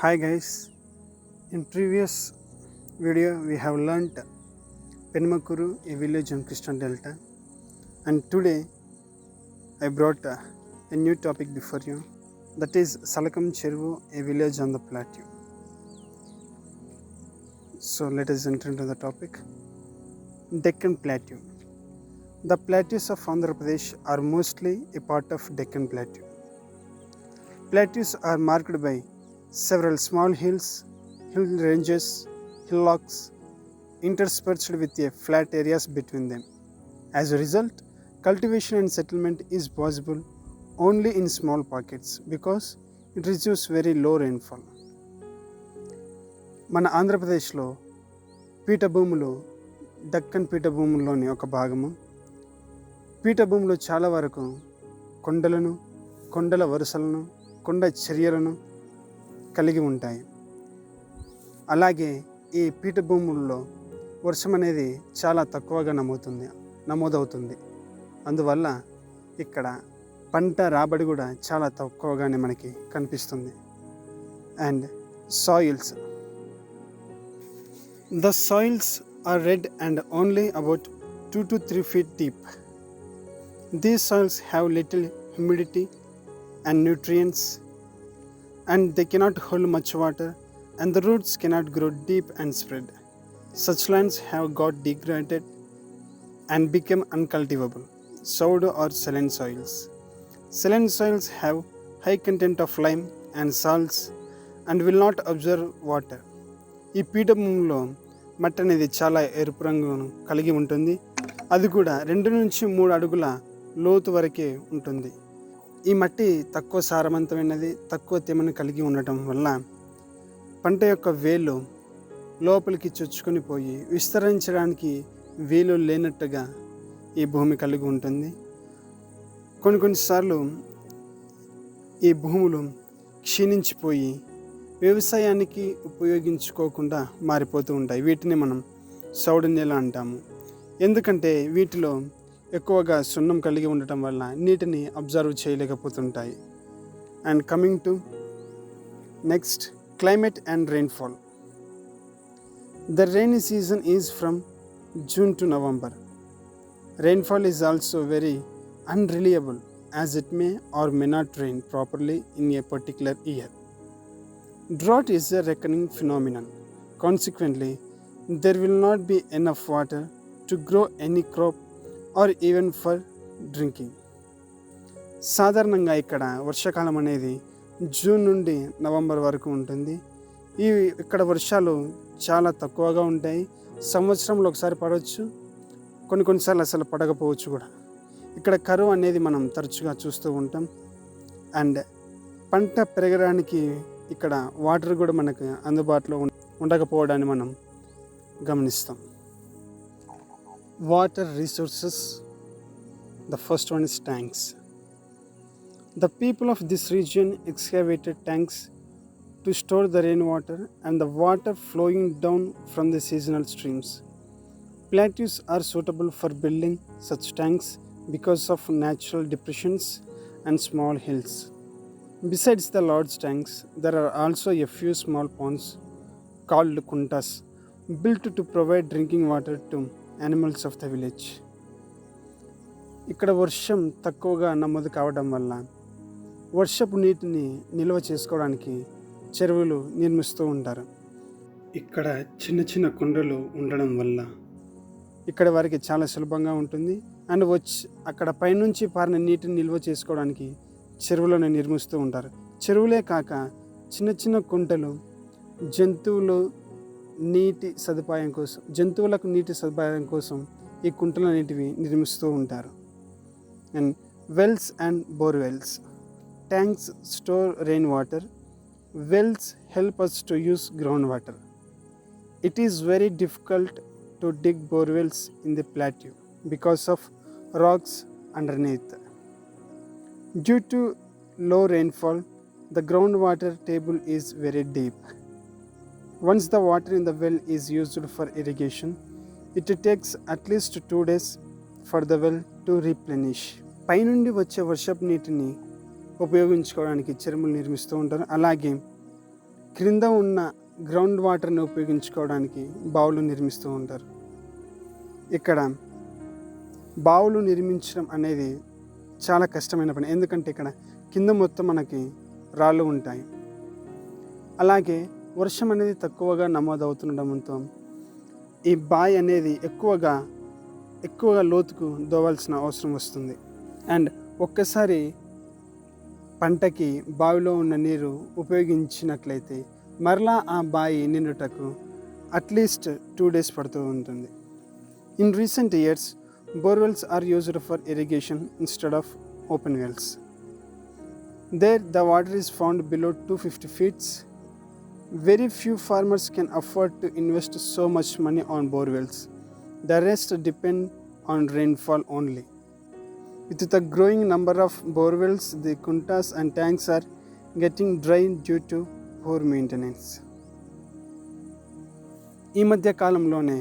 Hi guys, in previous video we have learnt Penmakuru, a village on Krishna Delta, and today I brought a new topic before you, that is Salakam Cheruvu, a village on the plateau. So let us enter into the topic. Deccan Plateau. The plateaus of Andhra Pradesh are mostly a part of Deccan Plateau. Plateaus are marked by several small hills, hill ranges, hillocks, interspersed with flat areas between them. As a result, cultivation and settlement is possible only in small pockets because it receives very low rainfall. మన ఆంధ్రప్రదేశ్లో పీఠభూములు దక్కన్ పీఠభూముల్లోని ఒక భాగము. పీఠభూములు చాలా వరకు కొండలను, కొండల వరుసలను, కొండ చర్యలను కలిగి ఉంటాయి. అలాగే ఈ పీఠభూముల్లో వర్షం అనేది చాలా తక్కువగా నమోదవుతుంది. అందువల్ల ఇక్కడ పంట రాబడి కూడా చాలా తక్కువగానే మనకి కనిపిస్తుంది. And soils. The soils are red and only about 2 to 3 feet deep. These soils have little humidity and nutrients, and they cannot hold much water, and the roots cannot grow deep and spread. Such lands have got degraded and become uncultivable, soil or saline soils. Saline soils have high content of lime and salts and will not absorb water. ఈ పీఠభూమిలో మట్టి అనేది చాలా ఎరుపు రంగును కలిగి ఉంటుంది. అది కూడా 2 నుంచి 3 అడుగుల లోతు వరకే ఉంటుంది. ఈ మట్టి తక్కువ సారవంతమైనది, తక్కువ తేమను కలిగి ఉండటం వల్ల పంట యొక్క వేళ్ళు లోపలికి చొచ్చుకొని పోయి విస్తరించడానికి వీలు లేనట్టుగా ఈ భూమి కలిగి ఉంటుంది. కొన్నిసార్లు ఈ భూములు క్షీణించిపోయి వ్యవసాయానికి ఉపయోగించుకోకుండా మారిపోతూ ఉంటాయి. వీటిని మనం సౌడు నేల అంటాము. ఎందుకంటే వీటిలో ఎక్కువగా సున్నం కలిగి ఉండటం వల్ల నీటిని అబ్జర్వ్ చేయలేకపోతుంటాయి. And coming to next, climate and rainfall. The rainy season is from June to November. Rainfall is also very unreliable as it may or may not rain properly in a particular year. Drought is a recurring phenomenon. Consequently, there will not be enough water to grow any crop or even for drinking. సాధారణంగా ఇక్కడ వర్షాకాలం అనేది June నుండి November వరకు ఉంటుంది. ఇక్కడ వర్షాలు చాలా తక్కువగా ఉంటాయి. సంవత్సరంలో ఒకసారి పడవచ్చు, కొన్నిసార్లు అసలు పడకపోవచ్చు కూడా. ఇక్కడ కరువు అనేది మనం తరచుగా చూస్తూ ఉంటాం. అండ్ పంట పెరగడానికి ఇక్కడ వాటర్ కూడా మనకు అందుబాటులో ఉండకపోవడాన్ని మనం గమనిస్తాం. Water resources. The first one is tanks. The people of this region excavated tanks to store the rainwater and the water flowing down from the seasonal streams. Plateaus are suitable for building such tanks because of natural depressions and small hills. Besides the large tanks, there are also a few small ponds called kuntas built to provide drinking water to animals of the village. ఇక్కడ వర్షం తక్కువగా నమోదు కావడం వల్ల వర్షపు నీటిని నిల్వ చేసుకోవడానికి చెరువులు నిర్మిస్తూ ఉంటారు. ఇక్కడ చిన్న చిన్న కుండలు ఉండడం వల్ల ఇక్కడ వారికి చాలా సులభంగా ఉంటుంది. అండ్ అక్కడ పైనుంచి పారిన నీటిని నిల్వ చేసుకోవడానికి చెరువులను నిర్మిస్తూ ఉంటారు. చెరువులే కాక చిన్న చిన్న కుంటలు జంతువులకు నీటి సదుపాయం కోసం ఈ కుంటలన్నిటివి నిర్మిస్తూ ఉంటారు. And wells and borewells. Tanks store rainwater. Wells help us to use groundwater. It is very difficult to dig borewells in the plateau because of rocks underneath. Due to low rainfall, the groundwater table is very deep. Once the water in the well is used for irrigation, it takes at least 2 days for the well to replenish. పైనుండి వచ్చే వర్షపు నీటిని ఉపయోగించుకోవడానికి చెరువులు నిర్మిస్తూ ఉంటారు. అలాగే క్రింద ఉన్న గ్రౌండ్ వాటర్ని ఉపయోగించుకోవడానికి బావులు నిర్మిస్తూ ఉంటారు. ఇక్కడ బావులు నిర్మించడం అనేది చాలా కష్టమైన పని, ఎందుకంటే ఇక్కడ కింద మొత్తం మనకి రాళ్ళు ఉంటాయి. అలాగే వర్షం అనేది తక్కువగా నమోదవుతుండడంతో ఈ బావి అనేది ఎక్కువగా లోతుకు దోవాల్సిన అవసరం వస్తుంది. అండ్ ఒక్కసారి పంటకి బావిలో ఉన్న నీరు ఉపయోగించినట్లయితే మరలా ఆ బావి నిండుటకు అట్లీస్ట్ 2 days పడుతూ ఉంటుంది. In recent years borewells are used for irrigation instead of open wells. There the water is found below 250 feet. Very few farmers can afford to invest so much money on borewells. The rest depend on rainfall only. With the growing number of borewells, the kuntas and tanks are getting dry due to poor maintenance. ఈ మధ్య కాలంలోనే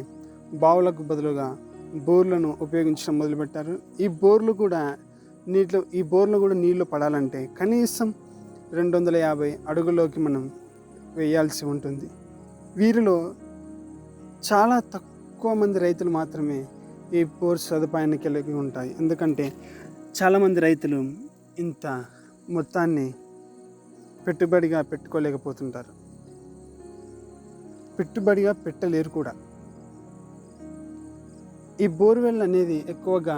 బావులకు బదులుగా బోర్లను ఉపయోగించడం మొదలుపెట్టారు. ఈ బోర్లు కూడా నీళ్లు పడాలంటే కనీసం 250 అడుగులోకి మనం వేయాల్సి ఉంటుంది. వీరిలో చాలా తక్కువ మంది రైతులు మాత్రమే ఈ బోర్ సదుపాయాన్ని కలిగి ఉంటాయి. ఎందుకంటే చాలామంది రైతులు ఇంత మొత్తాన్ని పెట్టుబడిగా పెట్టుకోలేకపోతుంటారు, పెట్టుబడిగా పెట్టలేరు కూడా. ఈ బోర్వెల్ అనేది ఎక్కువగా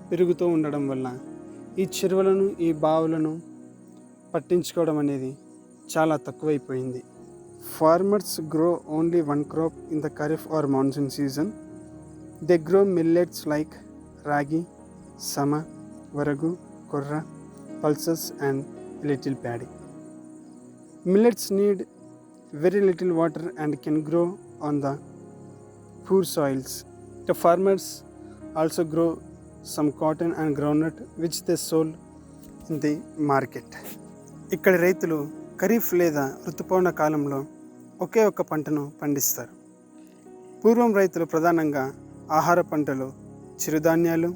పెరుగుతూ ఉండడం వల్ల ఈ చెరువులను, ఈ బావులను పట్టించుకోవడం అనేది చాలా తక్కువైపోయింది. Farmers grow only one crop in the Kharif or monsoon season. They grow millets like ragi, sama, varagu, korra, pulses and little paddy. Millets need very little water and can grow on the poor soils. The farmers also grow some cotton and groundnut which they sold in the market. ఇక్కడ రైతులు ఖరీఫ్ లేదా ఋతుపవన కాలంలో ఒకే ఒక్క పంటను పండిస్తారు. పూర్వం రైతులు ప్రధానంగా ఆహార పంటలు, చిరుధాన్యాలు,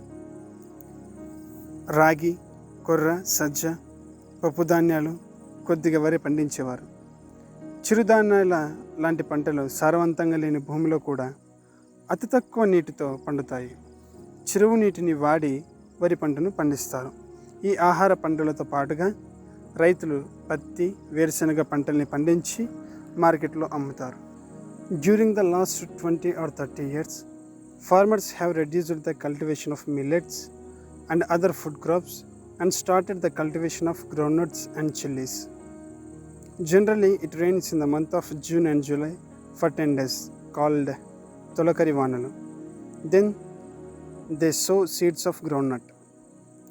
రాగి, కొర్ర, సజ్జ, పప్పుధాన్యాలు, కొద్దిగా వరి పండించేవారు. చిరుధాన్యాల లాంటి పంటలు సారవంతంగా లేని భూమిలో కూడా అతి తక్కువ నీటితో పండుతాయి. చెరువు నీటిని వాడి వరి పంటను పండిస్తారు. ఈ ఆహార పంటలతో పాటుగా రైతులు పత్తి, వేరుశనగ పంటల్ని పండించి మార్కెట్లో అమ్ముతారు. During the last 20 or 30 years, farmers have reduced the cultivation of millets and other food crops and started the cultivation of groundnuts and chilies. Generally, it rains in the month of June and July for 10 days, called Tolakari Vanalu. Then they sow seeds of groundnut.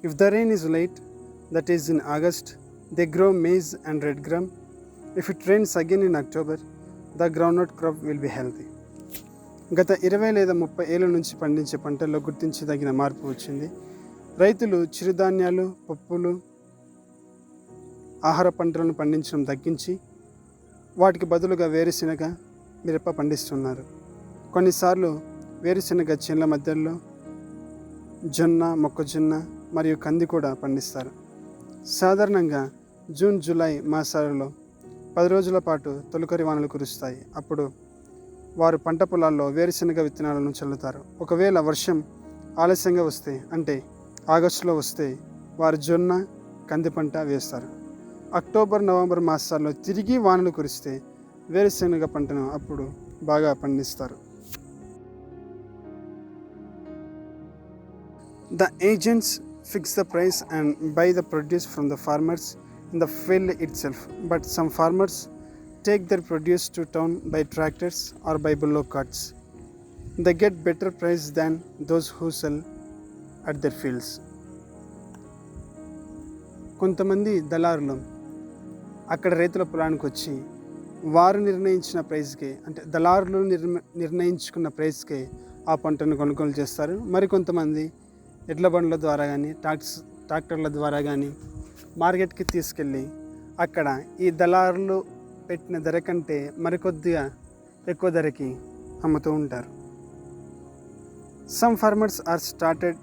If the rain is late, that is in August, they grow maize and red gram. If it rains again in October, the groundnut crop will be healthy. గత 20 లేదా 30 ఏళ్ల నుంచి పండించే పంటల్లో గుర్తించదగిన మార్పు వచ్చింది. రైతులు చిరుధాన్యాలు, పప్పులు, ఆహార పంటలను పండించడం తగ్గించి వాటికి బదులుగా వేరుశెనగ, మిరప పండిస్తున్నారు. కొన్నిసార్లు వేరుశెనగ చేన్ల మధ్యలో జొన్న, మొక్కజొన్న మరియు కంది కూడా పండిస్తారు. సాధారణంగా జూన్, జూలై మాసాలలో 10 రోజుల పాటు తొలకరి వానలు కురుస్తాయి. అప్పుడు వారు పంట పొలాల్లో వేరుశెనగ విత్తనాలను చల్లుతారు. ఒకవేళ వర్షం ఆలస్యంగా వస్తే, అంటే ఆగస్టులో వస్తే, వారు జొన్న, కంది పంట వేస్తారు. అక్టోబర్, నవంబర్ మాసాల్లో తిరిగి వానలు కురిస్తే వేరుశెనగ పంటను అప్పుడు బాగా పండిస్తారు. The agents fix the price and buy the produce from the farmers in the field itself, but some farmers take their produce to town by tractors or by bullock carts. They get better price than those who sell at their fields. కొంతమంది దళారులు అక్కడ రైతుల పొలానికి వచ్చి వారు నిర్ణయించిన ప్రైస్కే, అంటే దళారులు నిర్ణయించుకున్న ప్రైస్కే ఆ పంటను కొనుగోలు చేస్తారు. మరికొంతమంది ఎడ్ల బండ్ల ద్వారా కానీ ట్రాక్టర్ల ద్వారా కానీ మార్కెట్కి తీసుకెళ్ళి అక్కడ ఈ దళారులు పెట్టిన ధర కంటే మరికొద్దిగా ఎక్కువ ధరకి అమ్ముతూ ఉంటారు. Some farmers are started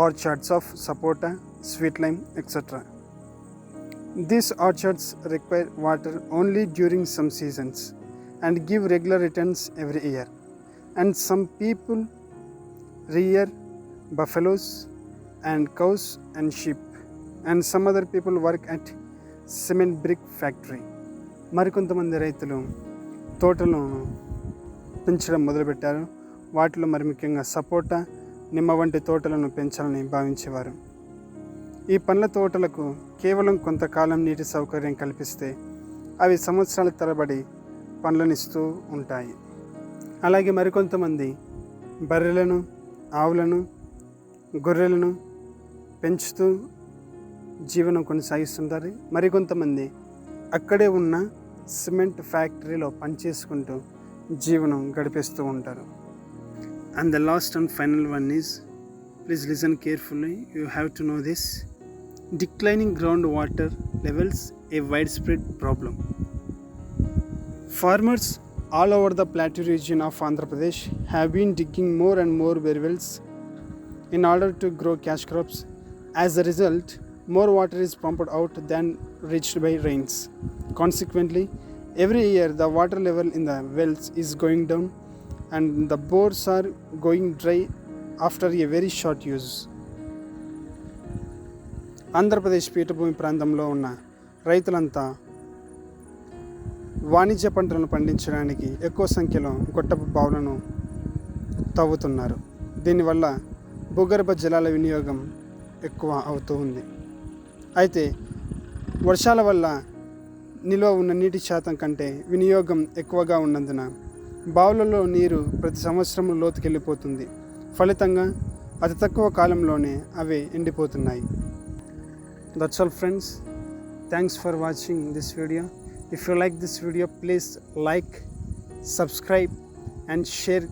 orchards of sapota, sweet lime, etcetera. These orchards require water only during some seasons and give regular returns every year. And some people rear buffaloes and cows and sheep, and some other people work at cement brick factory. మరికొంతమంది రైతులు తోటలను పెంచడం మొదలుపెట్టారు. వాటిలో మరి ముఖ్యంగా సపోటా, నిమ్మ వంటి తోటలను పెంచాలని భావించేవారు. ఈ పండ్ల తోటలకు కేవలం కొంతకాలం నీటి సౌకర్యం కల్పిస్తే అవి సంవత్సరాల తరబడి పండ్లనిస్తూ ఉంటాయి. అలాగే మరికొంతమంది బర్రెలను, ఆవులను, గొర్రెలను పెంచుతూ జీవనం కొనసాగిస్తుంటారు. మరికొంతమంది అక్కడే ఉన్న సిమెంట్ ఫ్యాక్టరీలో పనిచేసుకుంటూ జీవనం గడిపేస్తూ ఉంటారు. And the last and final one is, please listen carefully, you have to know this. Declining groundwater levels a widespread problem. Farmers all over the plateau region of Andhra Pradesh have been digging more and more bore wells in order to grow cash crops. As a result, more water is pumped out than reached by rains. Consequently, every year the water level in the wells is going down and the bores are going dry after a very short use. Andhra Pradesh పీఠభూమి ప్రాంతంలో ఉన్న రైతులంతా వాణిజ్య పంటలను పండించడానికి ఎక్కువ సంఖ్యలో గొట్టపు బావులను తవ్వుతున్నారు. దీనివల్ల భూగర్భ జలాల వినియోగం ఎక్కువ అవుతూ ఉంది. అయితే వర్షాల వల్ల నిల్వ ఉన్న నీటి శాతం కంటే వినియోగం ఎక్కువగా ఉన్నందున బావులలో నీరు ప్రతి సంవత్సరం లోతుకెళ్ళిపోతుంది. ఫలితంగా అతి తక్కువ కాలంలోనే అవి ఎండిపోతున్నాయి. That's all friends. Thanks for watching this video. If you like this video, please like, subscribe and share